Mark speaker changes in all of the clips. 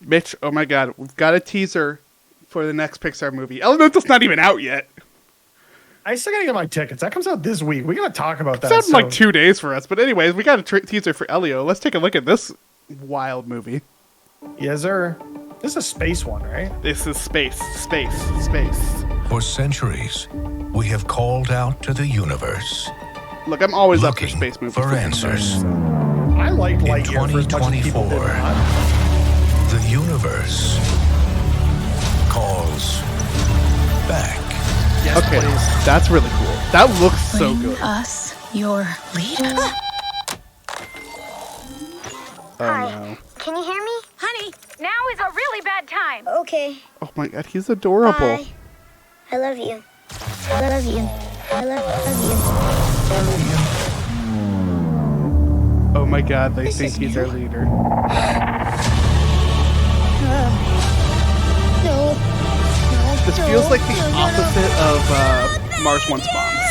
Speaker 1: Mitch, oh my god, we've got a teaser for the next Pixar movie. Elemental's not even out yet.
Speaker 2: I still gotta get my tickets. That comes out this week. We gotta talk about that.
Speaker 1: It's out in
Speaker 2: soon.
Speaker 1: like 2 days for us. But anyways, we got a teaser for Elio. Let's take a look at this wild movie.
Speaker 2: Yes, sir. This is a space one, right?
Speaker 1: This is space.
Speaker 3: For centuries, we have called out to the universe,
Speaker 1: Look, I'm always up for
Speaker 3: looking
Speaker 1: space movies.
Speaker 3: for answers.
Speaker 2: I like
Speaker 3: In
Speaker 2: Lightyear for as much as people
Speaker 3: 2024,
Speaker 2: did not.
Speaker 3: the universe calls back.
Speaker 2: Yes,
Speaker 1: Okay,
Speaker 2: please.
Speaker 1: that's really cool. That looks so
Speaker 4: Bring
Speaker 1: good.
Speaker 4: us your leader.
Speaker 1: Oh
Speaker 5: Hi.
Speaker 1: no.
Speaker 5: Can you hear me?
Speaker 6: Honey, now is a really bad time.
Speaker 5: Okay.
Speaker 1: Oh my god, he's adorable.
Speaker 5: Bye. I love you. I love you. I love you.
Speaker 1: Oh my god, they
Speaker 5: This
Speaker 1: think
Speaker 5: is
Speaker 1: he's
Speaker 5: new.
Speaker 1: our leader.
Speaker 5: No.
Speaker 1: This feels like the opposite of Mars Wants Bombs.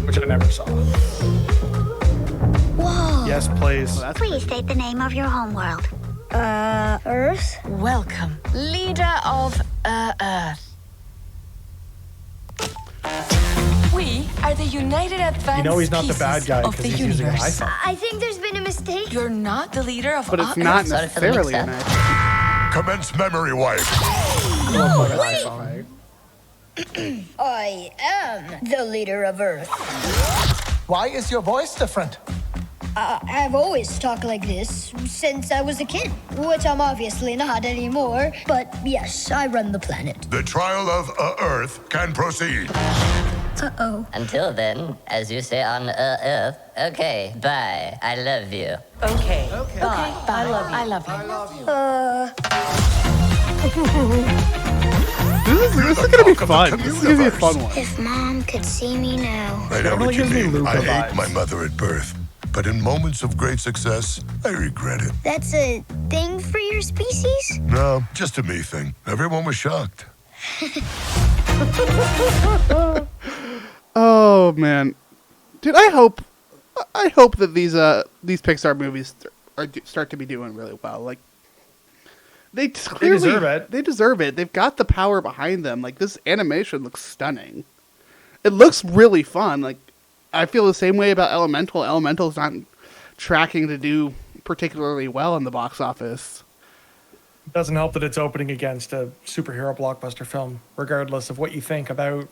Speaker 2: Which I never saw.
Speaker 5: Whoa.
Speaker 2: Yes, please.
Speaker 1: That's
Speaker 5: Please state the name of your homeworld. Earth?
Speaker 4: Welcome, leader of Earth. We are the United Advanced
Speaker 2: You know he's not the
Speaker 4: Pieces
Speaker 2: bad guy
Speaker 4: of
Speaker 2: because
Speaker 4: the
Speaker 2: he's using an
Speaker 4: universe.
Speaker 2: iPhone.
Speaker 5: I think there's been a mistake.
Speaker 4: You're not the leader of
Speaker 1: but it's
Speaker 4: Earth.
Speaker 1: not
Speaker 4: Sorry for the
Speaker 1: necessarily an
Speaker 4: mix-up.
Speaker 1: iPhone.
Speaker 3: Commence memory wipe.
Speaker 5: I am the leader of Earth.
Speaker 7: Why is your voice different?
Speaker 5: I've always talked like this since I was a kid, which I'm obviously not anymore. But yes, I run the planet.
Speaker 3: The trial of Earth can proceed.
Speaker 5: Uh-oh.
Speaker 8: Until then, as you say on Earth, okay, bye. I love you.
Speaker 4: Okay. Bye. I love you.
Speaker 1: This is gonna be fun. This is gonna be a fun one.
Speaker 5: If Mom could see me now.
Speaker 3: I know
Speaker 2: Definitely
Speaker 3: what you
Speaker 2: gives me
Speaker 3: mean.
Speaker 2: Luca
Speaker 3: I hate
Speaker 2: vibes.
Speaker 3: my mother at birth, but in moments of great success, I regret it.
Speaker 5: That's a thing for your species?
Speaker 3: No, just a me thing. Everyone was shocked.
Speaker 1: Oh man, dude! I hope that these Pixar movies start to be doing really well. Like they clearly
Speaker 2: deserve it.
Speaker 1: They deserve it. They've got the power behind them. Like this animation looks stunning. It looks really fun. Like I feel the same way about Elemental. Elemental's not tracking to do particularly well in the box office.
Speaker 2: It doesn't help that it's opening against a superhero blockbuster film, regardless of what you think about,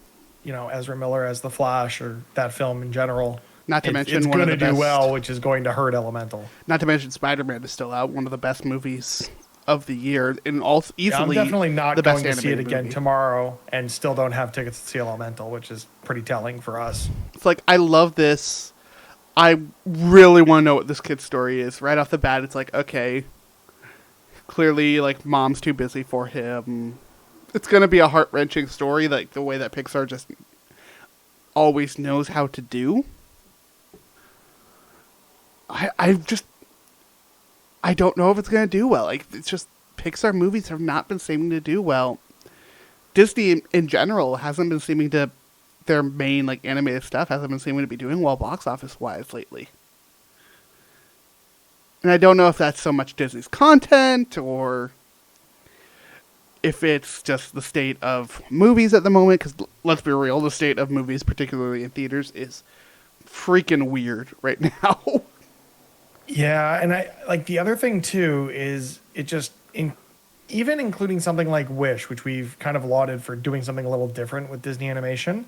Speaker 2: Ezra Miller as the Flash or that film in general.
Speaker 1: Not to mention
Speaker 2: it's
Speaker 1: one of
Speaker 2: going to
Speaker 1: the
Speaker 2: do
Speaker 1: best-
Speaker 2: well, which is going to hurt Elemental.
Speaker 1: Not to mention Spider-Man is still out. One of the best movies of the year, and also
Speaker 2: Yeah, I'm
Speaker 1: easily
Speaker 2: definitely not
Speaker 1: the best
Speaker 2: going to see it
Speaker 1: animated
Speaker 2: again
Speaker 1: movie.
Speaker 2: tomorrow, and still don't have tickets to see Elemental, which is pretty telling for us.
Speaker 1: It's like, I love this. I really want to know what this kid's story is. Right off the bat, it's like, okay, clearly, like, mom's too busy for him. It's going to be a heart-wrenching story, like the way that Pixar just always knows how to do. I don't know if it's going to do well. Like, it's just, Pixar movies have not been seeming to do well. Disney, in general, hasn't been seeming to... Their main, like, animated stuff hasn't been seeming to be doing well box office-wise lately. And I don't know if that's so much Disney's content, or if it's just the state of movies at the moment, because let's be real, the state of movies, particularly in theaters, is freaking weird right now.
Speaker 2: Yeah, and I like the other thing too is it just even including something like Wish, which we've kind of lauded for doing something a little different with Disney animation.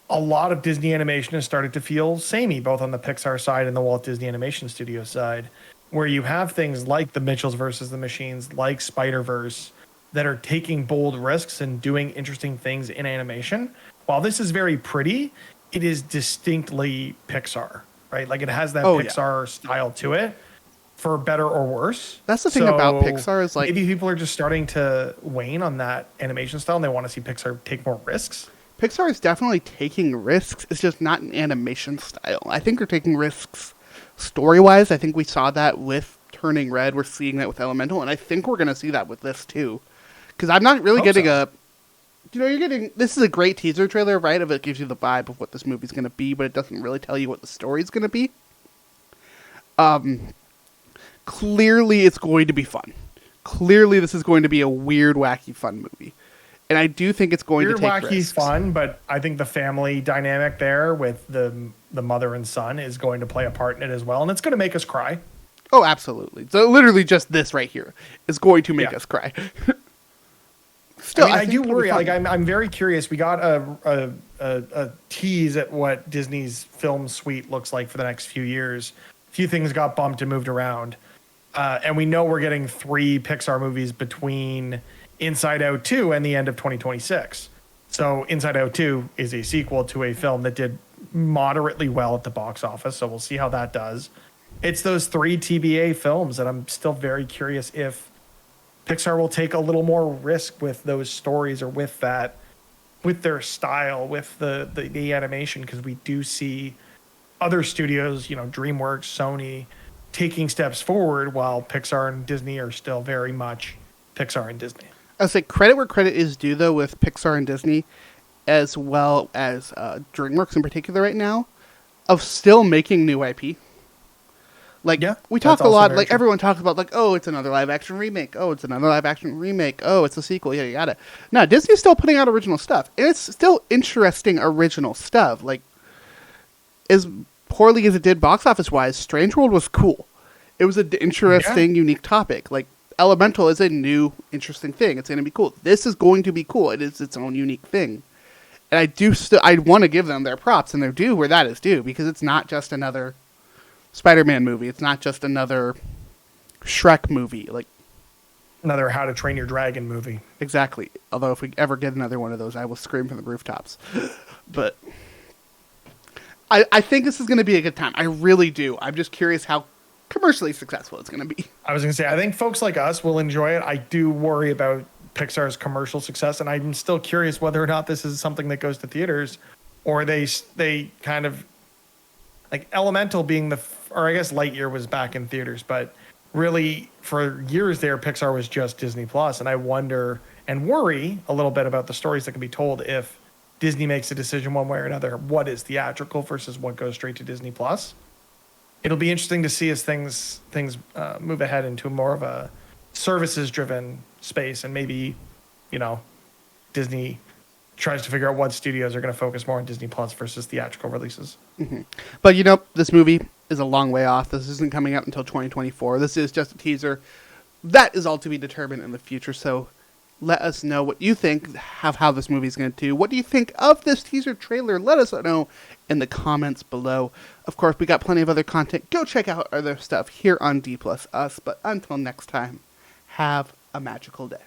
Speaker 2: A lot of Disney animation has started to feel samey, both on the Pixar side and the Walt Disney Animation Studio side, where you have things like the Mitchells versus the Machines, like Spider-Verse, that are taking bold risks and doing interesting things in animation. While this is very pretty, it is distinctly Pixar, right? Like it has that Pixar style to it, for better or worse.
Speaker 1: That's the thing about Pixar is, like,
Speaker 2: maybe people are just starting to wane on that animation style and they want to see Pixar take more risks.
Speaker 1: Pixar is definitely taking risks. It's just not an animation style. I think they're taking risks story-wise. I think we saw that with Turning Red. We're seeing that with Elemental, and I think we're going to see that with this too. Because I'm not really getting you're getting... This is a great teaser trailer, right? It gives you the vibe of what this movie's going to be, but it doesn't really tell you what the story's going to be. clearly it's going to be fun. Clearly this is going to be a weird, wacky, fun movie. And I do think it's going
Speaker 2: Weird,
Speaker 1: to take
Speaker 2: wacky,
Speaker 1: risks.
Speaker 2: fun, but I think the family dynamic there with the mother and son is going to play a part in it as well, and it's going to make us cry.
Speaker 1: Oh, absolutely. So literally just this right here is going to make us cry. Still,
Speaker 2: I
Speaker 1: think
Speaker 2: do
Speaker 1: it'll be
Speaker 2: worry.
Speaker 1: fun.
Speaker 2: Like, I'm very curious. We got a tease at what Disney's film suite looks like for the next few years. A few things got bumped and moved around, and we know we're getting 3 Pixar movies between Inside Out 2 and the end of 2026. So Inside Out 2 is a sequel to a film that did moderately well at the box office. So we'll see how that does. It's those 3 TBA films that I'm still very curious if Pixar will take a little more risk with those stories or with that, with their style, with the animation, because we do see other studios, DreamWorks, Sony, taking steps forward while Pixar and Disney are still very much Pixar and Disney.
Speaker 1: I would say credit where credit is due, though, with Pixar and Disney, as well as DreamWorks in particular right now, of still making new IP. Like, we talk a lot, like, everyone talks about, like, oh, it's another live-action remake. Oh, it's another live-action remake. Oh, it's a sequel, yada, yada. No, Disney's still putting out original stuff. And it's still interesting original stuff. Like, as poorly as it did box office-wise, Strange World was cool. It was an interesting, unique topic. Like, Elemental is a new, interesting thing. It's going to be cool. This is going to be cool. It is its own unique thing. And I want to give them their props and their due where that is due, because it's not just another Spider-Man movie. It's not just another Shrek movie. Like,
Speaker 2: another How to Train Your Dragon movie.
Speaker 1: Exactly. Although if we ever get another one of those, I will scream from the rooftops. But I think this is going to be a good time. I really do. I'm just curious how commercially successful it's going to be.
Speaker 2: I was going to say, I think folks like us will enjoy it. I do worry about Pixar's commercial success, and I'm still curious whether or not this is something that goes to theaters, or they kind of, like Elemental being or I guess Lightyear was back in theaters, but really for years there, Pixar was just Disney Plus, and I wonder and worry a little bit about the stories that can be told if Disney makes a decision one way or another. What is theatrical versus what goes straight to Disney Plus? It'll be interesting to see as things move ahead into more of a services-driven space, and maybe, Disney tries to figure out what studios are going to focus more on Disney Plus versus theatrical releases.
Speaker 1: Mm-hmm. But this movie is a long way off. This isn't coming out until 2024. This is just a teaser. That is all to be determined in the future. So let us know what you think of how this movie is going to do. What do you think of this teaser trailer? Let us know in the comments below. Of course, we got plenty of other content. Go check out other stuff here on D Plus Us. But until next time, have a magical day.